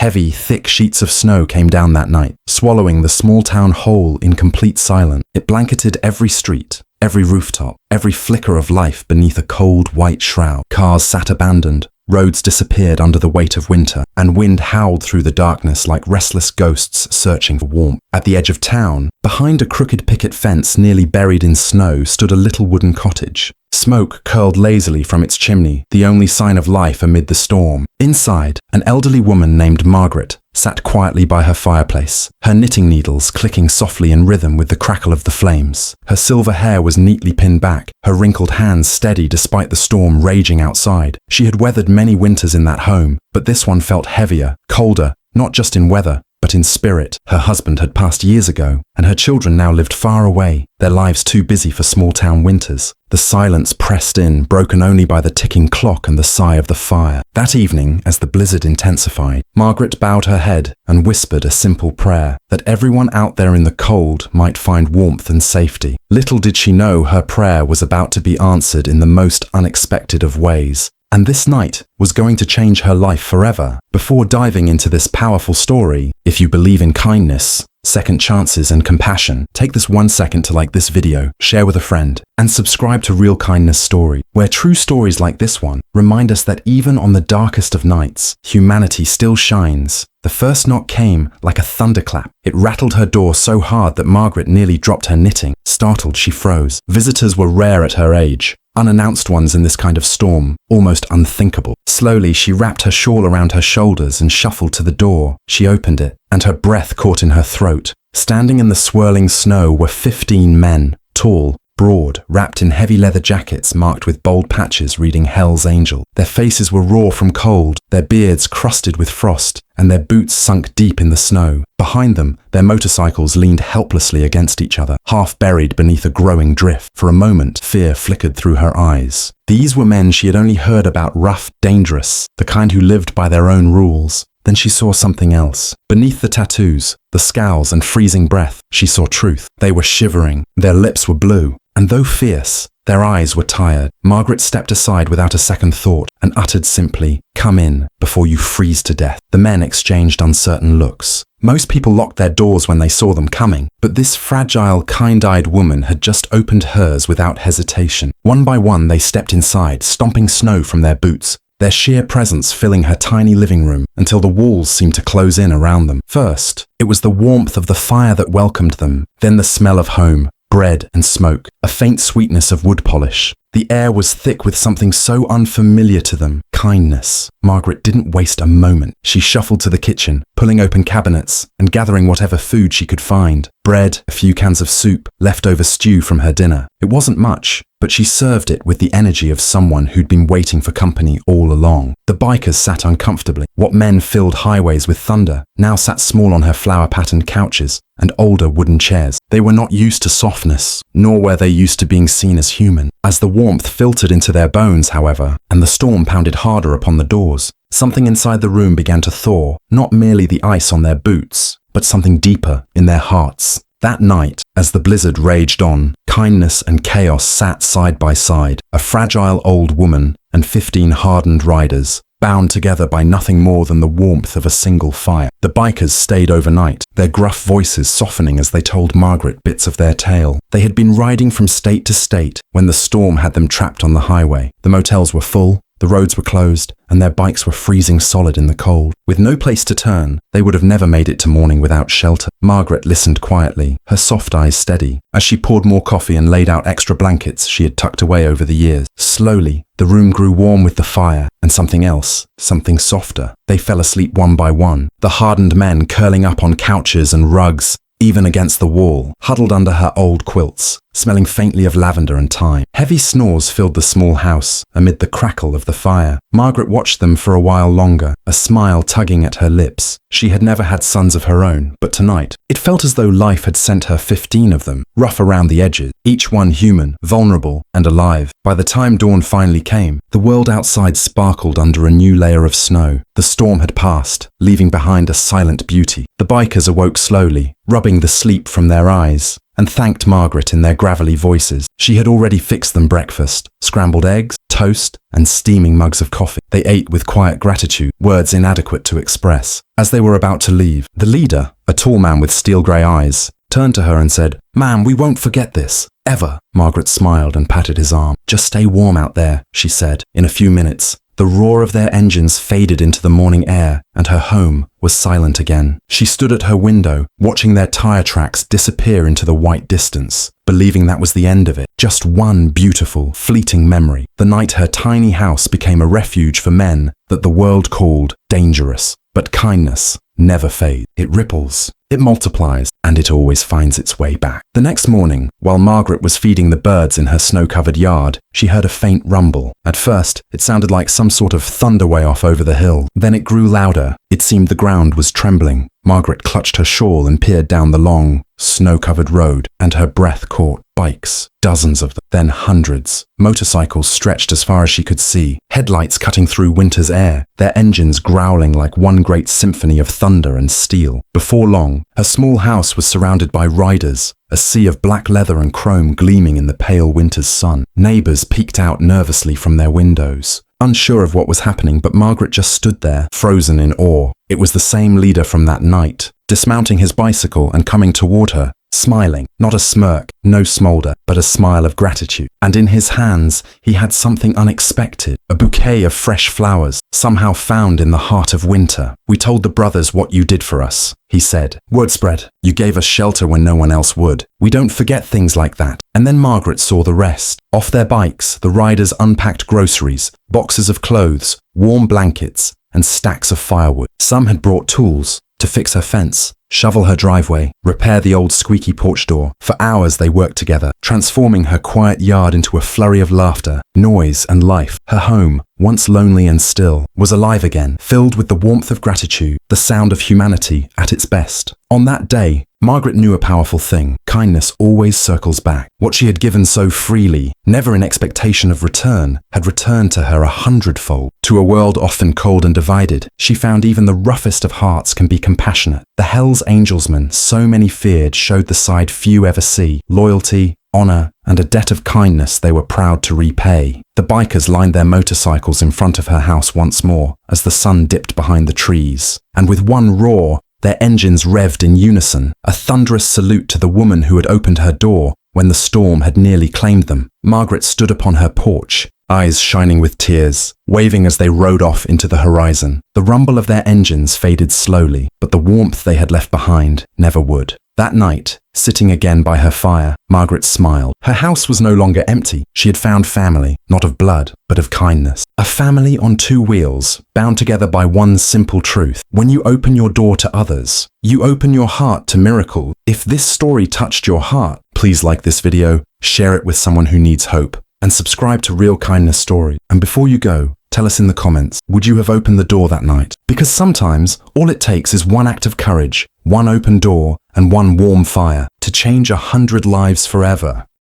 Heavy, thick sheets of snow came down that night, swallowing the small town whole in complete silence. It blanketed every street, every rooftop, every flicker of life beneath a cold, white shroud. Cars sat abandoned, roads disappeared under the weight of winter, and wind howled through the darkness like restless ghosts searching for warmth. At the edge of town, behind a crooked picket fence nearly buried in snow, stood a little wooden cottage. Smoke curled lazily from its chimney, the only sign of life amid the storm. Inside, an elderly woman named Margaret sat quietly by her fireplace, her knitting needles clicking softly in rhythm with the crackle of the flames. Her silver hair was neatly pinned back, her wrinkled hands steady despite the storm raging outside. She had weathered many winters in that home, but this one felt heavier, colder, not just in weather, but in spirit. Her husband had passed years ago, and her children now lived far away, their lives too busy for small-town winters. The silence pressed in, broken only by the ticking clock and the sigh of the fire. That evening, as the blizzard intensified, Margaret bowed her head and whispered a simple prayer, that everyone out there in the cold might find warmth and safety. Little did she know her prayer was about to be answered in the most unexpected of ways. And this night was going to change her life forever. Before diving into this powerful story, if you believe in kindness, second chances and compassion, take this 1 second to like this video, share with a friend, and subscribe to Real Kindness Story, where true stories like this one remind us that even on the darkest of nights, humanity still shines. The first knock came like a thunderclap. It rattled her door so hard that Margaret nearly dropped her knitting. Startled, she froze. Visitors were rare at her age. Unannounced ones in this kind of storm, almost unthinkable. Slowly, she wrapped her shawl around her shoulders and shuffled to the door. She opened it, and her breath caught in her throat. Standing in the swirling snow were 15 men, tall, broad, wrapped in heavy leather jackets marked with bold patches reading Hell's Angel. Their faces were raw from cold, their beards crusted with frost, and their boots sunk deep in the snow. Behind them, their motorcycles leaned helplessly against each other, half buried beneath a growing drift. For a moment, fear flickered through her eyes. These were men she had only heard about, rough, dangerous, the kind who lived by their own rules. Then she saw something else. Beneath the tattoos, the scowls and freezing breath, she saw truth. They were shivering, their lips were blue, and though fierce, their eyes were tired. Margaret stepped aside without a second thought and uttered simply, "Come in, before you freeze to death." The men exchanged uncertain looks. Most people locked their doors when they saw them coming, but this fragile, kind-eyed woman had just opened hers without hesitation. One by one, they stepped inside, stomping snow from their boots, their sheer presence filling her tiny living room until the walls seemed to close in around them. First, it was the warmth of the fire that welcomed them, then the smell of home, bread and smoke, a faint sweetness of wood polish. The air was thick with something so unfamiliar to them, kindness. Margaret didn't waste a moment. She shuffled to the kitchen, pulling open cabinets and gathering whatever food she could find. Bread, a few cans of soup, leftover stew from her dinner. It wasn't much, but she served it with the energy of someone who'd been waiting for company all along. The bikers sat uncomfortably. What men filled highways with thunder now sat small on her flower-patterned couches and older wooden chairs. They were not used to softness, nor were they used to being seen as human. As the warmth filtered into their bones, however, and the storm pounded harder upon the doors, something inside the room began to thaw, not merely the ice on their boots, but something deeper in their hearts. That night, as the blizzard raged on, kindness and chaos sat side by side, a fragile old woman and 15 hardened riders, bound together by nothing more than the warmth of a single fire. The bikers stayed overnight, their gruff voices softening as they told Margaret bits of their tale. They had been riding from state to state when the storm had them trapped on the highway. The motels were full, the roads were closed, and their bikes were freezing solid in the cold. With no place to turn, they would have never made it to morning without shelter. Margaret listened quietly, her soft eyes steady, as she poured more coffee and laid out extra blankets she had tucked away over the years. Slowly, the room grew warm with the fire, and something else, something softer. They fell asleep one by one, the hardened men curling up on couches and rugs, even against the wall, huddled under her old quilts, smelling faintly of lavender and thyme. Heavy snores filled the small house amid the crackle of the fire. Margaret watched them for a while longer, a smile tugging at her lips. She had never had sons of her own, but tonight, it felt as though life had sent her 15 of them, rough around the edges, each one human, vulnerable, and alive. By the time dawn finally came, the world outside sparkled under a new layer of snow. The storm had passed, leaving behind a silent beauty. The bikers awoke slowly, rubbing the sleep from their eyes, and thanked Margaret in their gravelly voices. She had already fixed them breakfast, scrambled eggs, toast, and steaming mugs of coffee. They ate with quiet gratitude, words inadequate to express. As they were about to leave, the leader, a tall man with steel-grey eyes, turned to her and said, "Ma'am, we won't forget this. Ever." Margaret smiled and patted his arm. "Just stay warm out there," she said. In a few minutes, the roar of their engines faded into the morning air, and her home was silent again. She stood at her window, watching their tire tracks disappear into the white distance, believing that was the end of it. Just one beautiful, fleeting memory, the night her tiny house became a refuge for men that the world called dangerous. But kindness never fades. It ripples, it multiplies, and it always finds its way back. The next morning, while Margaret was feeding the birds in her snow-covered yard, she heard a faint rumble. At first, it sounded like some sort of thunder way off over the hill. Then it grew louder. It seemed the ground was trembling. Margaret clutched her shawl and peered down the long, snow-covered road, and her breath caught. Bikes, dozens of them, then hundreds. Motorcycles stretched as far as she could see, headlights cutting through winter's air, their engines growling like one great symphony of thunder and steel. Before long, her small house was surrounded by riders, a sea of black leather and chrome gleaming in the pale winter's sun. Neighbors peeked out nervously from their windows, unsure of what was happening, but Margaret just stood there, frozen in awe. It was the same leader from that night, dismounting his bicycle and coming toward her, smiling, not a smirk, no smolder, but a smile of gratitude. And in his hands, he had something unexpected, a bouquet of fresh flowers, somehow found in the heart of winter. "We told the brothers what you did for us," he said. "Word spread. You gave us shelter when no one else would. We don't forget things like that." And then Margaret saw the rest. Off their bikes, the riders unpacked groceries, boxes of clothes, warm blankets, and stacks of firewood. Some had brought tools to fix her fence, shovel her driveway, repair the old squeaky porch door. For hours they worked together, transforming her quiet yard into a flurry of laughter, noise, and life. Her home, once lonely and still, was alive again, filled with the warmth of gratitude, the sound of humanity at its best. On that day, Margaret knew a powerful thing. Kindness always circles back. What she had given so freely, never in expectation of return, had returned to her 100-fold. To a world often cold and divided, she found even the roughest of hearts can be compassionate. The Hell's Angelsmen so many feared showed the side few ever see: loyalty, honor, and a debt of kindness they were proud to repay. The bikers lined their motorcycles in front of her house once more as the sun dipped behind the trees. And with one roar, their engines revved in unison, a thunderous salute to the woman who had opened her door when the storm had nearly claimed them. Margaret stood upon her porch, eyes shining with tears, waving as they rode off into the horizon. The rumble of their engines faded slowly, but the warmth they had left behind never would. That night, sitting again by her fire, Margaret smiled. Her house was no longer empty. She had found family, not of blood, but of kindness. A family on two wheels, bound together by one simple truth. When you open your door to others, you open your heart to miracle. If this story touched your heart, please like this video, share it with someone who needs hope, and subscribe to Real Kindness Story. And before you go, tell us in the comments, would you have opened the door that night? Because sometimes, all it takes is one act of courage, one open door, and one warm fire to change 100 lives forever.